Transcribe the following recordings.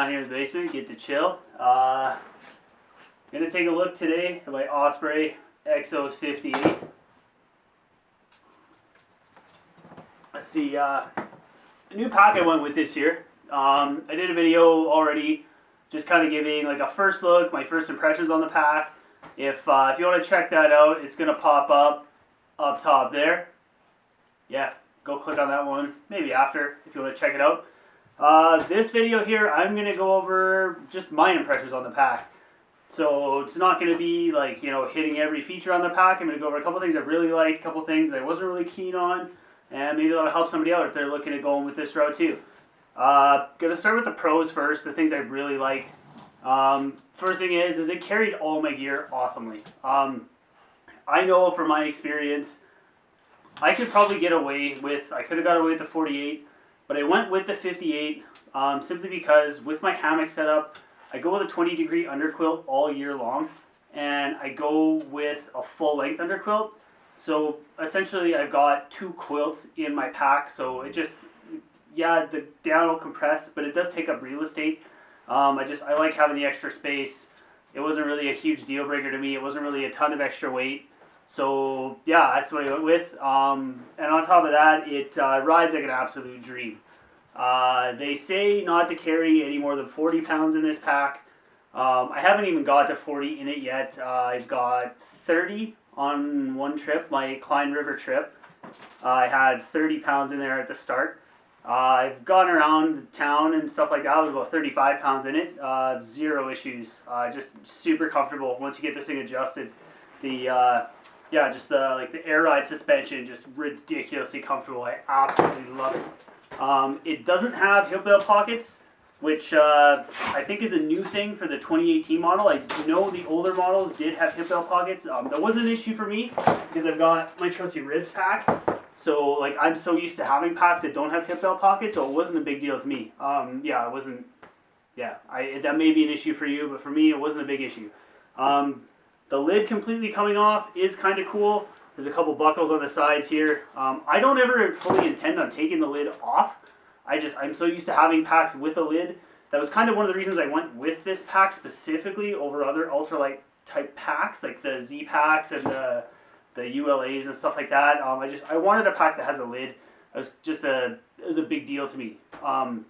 down here in the basement, get to chill. Gonna take a look today at my Osprey Exos 58. Let's see, a new pack I went with this year. I did a video already, just kind of giving like a first look, my first impressions on the pack. If you want to check that out, it's gonna pop up top there. Yeah, go click on that one. Maybe after if you want to check it out. This video here, I'm going to go over just my impressions on the pack. So it's not going to be like, you know, hitting every feature on the pack. I'm going to go over a couple things I really liked, a couple things that I wasn't really keen on, and maybe that'll help somebody out if they're looking at going with this route too. Going to start with the pros first, the things I really liked. First thing is it carried all my gear awesomely. I know from my experience, I could probably get away with, I could have got away with the 48, but I went with the 58 simply because with my hammock setup, I go with a 20-degree underquilt all year long, and I go with a full-length underquilt. So essentially, I've got two quilts in my pack, so it just, yeah, the down will compress, but it does take up real estate. I like having the extra space. It wasn't really a huge deal breaker to me. It wasn't really a ton of extra weight. So yeah, that's what I went with. And on top of that, it rides like an absolute dream. They say not to carry any more than 40 pounds in this pack. I haven't even got to 40 in it yet. I've got 30 on one trip, my Klein River trip. I had 30 pounds in there at the start. I've gone around town and stuff like that with about 35 pounds in it. Zero issues. Just super comfortable once you get this thing adjusted. Yeah, just the air ride suspension, just ridiculously comfortable. I absolutely love it. It doesn't have hip belt pockets, which I think is a new thing for the 2018 model. I know the older models did have hip belt pockets. That wasn't an issue for me because I've got my trusty ribs pack. So like I'm so used to having packs that don't have hip belt pockets, so it wasn't a big deal to me. Yeah, it wasn't. Yeah, that may be an issue for you, but for me, it wasn't a big issue. The lid completely coming off is kind of cool. There's a couple buckles on the sides here. I don't ever fully intend on taking the lid off. I'm so used to having packs with a lid. That was kind of one of the reasons I went with this pack specifically over other ultralight type packs like the Z packs and the ULAs and stuff like that. I wanted a pack that has a lid. It was a big deal to me. Another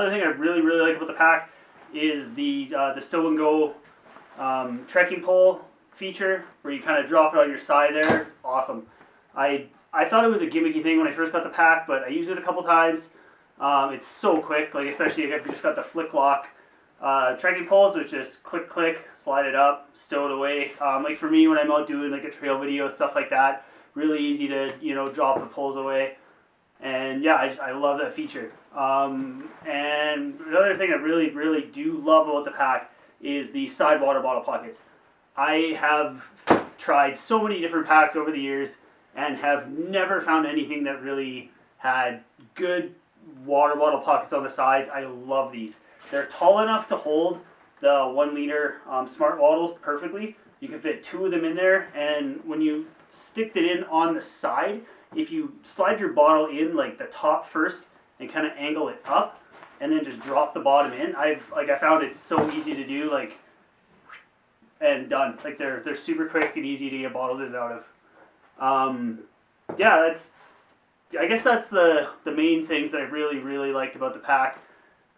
thing I really like about the pack is the stow and go trekking pole feature where you kind of drop it on your side there. Awesome. I thought it was a gimmicky thing when I first got the pack, but I used it a couple times. It's so quick, like especially if you just got the flick lock trekking pole, so it's just click click, slide it up, stow it away. Like for me when I'm out doing like a trail video, stuff like that, really easy to, you know, drop the poles away. And yeah, I love that feature. And another thing I really do love about the pack is the side water bottle pockets. I have tried so many different packs over the years and have never found anything that really had good water bottle pockets on the sides. I love these. They're tall enough to hold the 1 liter smart bottles perfectly. You can fit 2 of them in there, and when you stick it in on the side, if you slide your bottle in like the top first and kind of angle it up, and then just drop the bottom in. I found it so easy to do, like, and done. Like they're super quick and easy to get bottles in and out of. Yeah, I guess that's the main things that I really liked about the pack.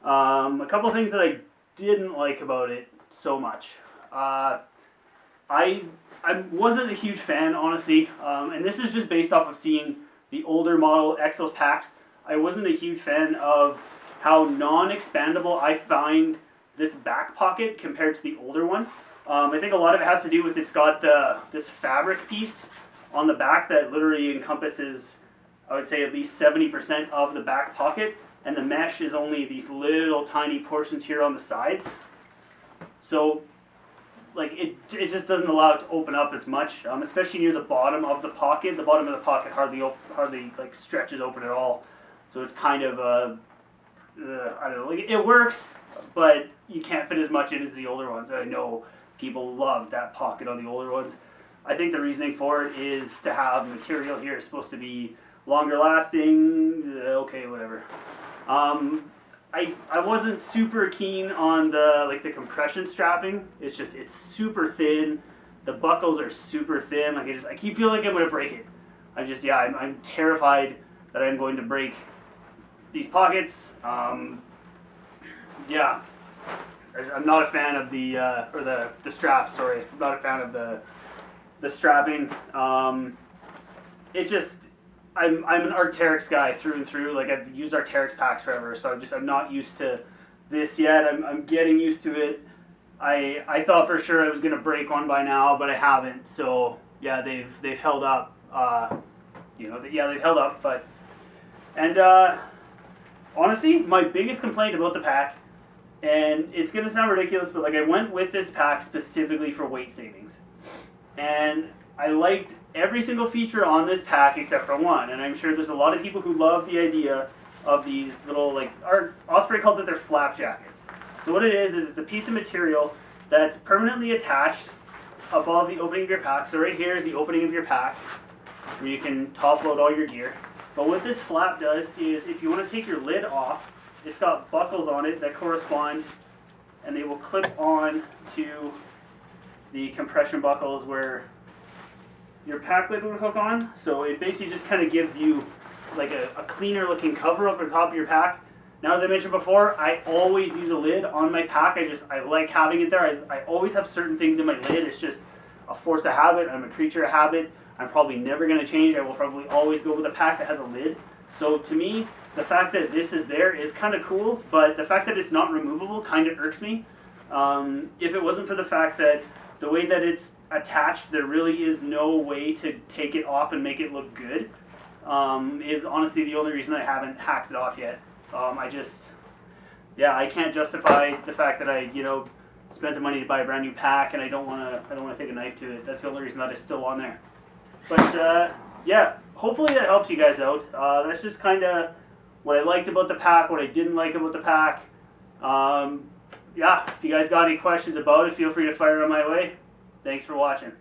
A couple of things that I didn't like about it so much. I wasn't a huge fan, honestly, and this is just based off of seeing the older model Exos packs. I wasn't a huge fan of how non-expandable I find this back pocket compared to the older one. I think a lot of it has to do with it's got this fabric piece on the back that literally encompasses, I would say, at least 70% of the back pocket, and the mesh is only these little tiny portions here on the sides. So like it just doesn't allow it to open up as much, especially near the bottom of the pocket. The bottom of the pocket hardly like stretches open at all. So it's kind of I don't know, like it works, but you can't fit as much in as the older ones. I know people love that pocket on the older ones. I think the reasoning for it is to have material here is supposed to be longer lasting. Okay, whatever. I wasn't super keen on the compression strapping. It's super thin. The buckles are super thin. Like I keep feeling like I'm gonna break it. I'm terrified that I'm going to break these pockets. Yeah, I'm not a fan of the straps. Sorry, I'm not a fan of the strapping. I'm an Arc'teryx guy through and through. Like I've used Arc'teryx packs forever, so I'm not used to this yet. I'm getting used to it. I thought for sure I was gonna break one by now, but I haven't. So yeah, they've held up. They've held up. But honestly, my biggest complaint about the pack, and it's gonna sound ridiculous, but like I went with this pack specifically for weight savings, and I liked every single feature on this pack except for one. And I'm sure there's a lot of people who love the idea of these little, like, our Osprey calls it their flap jackets. So what it is it's a piece of material that's permanently attached above the opening of your pack. So right here is the opening of your pack where you can top load all your gear. But what this flap does is if you want to take your lid off, it's got buckles on it that correspond, and they will clip on to the compression buckles where your pack lid would hook on. So it basically just kind of gives you like a cleaner looking cover over the top of your pack. Now, as I mentioned before, I always use a lid on my pack. I like having it there. I always have certain things in my lid. It's just a force of habit. I'm a creature of habit. I'm probably never going to change. I will probably always go with a pack that has a lid. So to me, the fact that this is there is kind of cool, but the fact that it's not removable kind of irks me. If it wasn't for the fact that the way that it's attached, there really is no way to take it off and make it look good, is honestly the only reason I haven't hacked it off yet. I can't justify the fact that I, spent the money to buy a brand new pack and I don't want to take a knife to it. That's the only reason that it's still on there. But hopefully that helps you guys out. That's just kind of what I liked about the pack, what I didn't like about the pack. If you guys got any questions about it, feel free to fire them my way. Thanks for watching.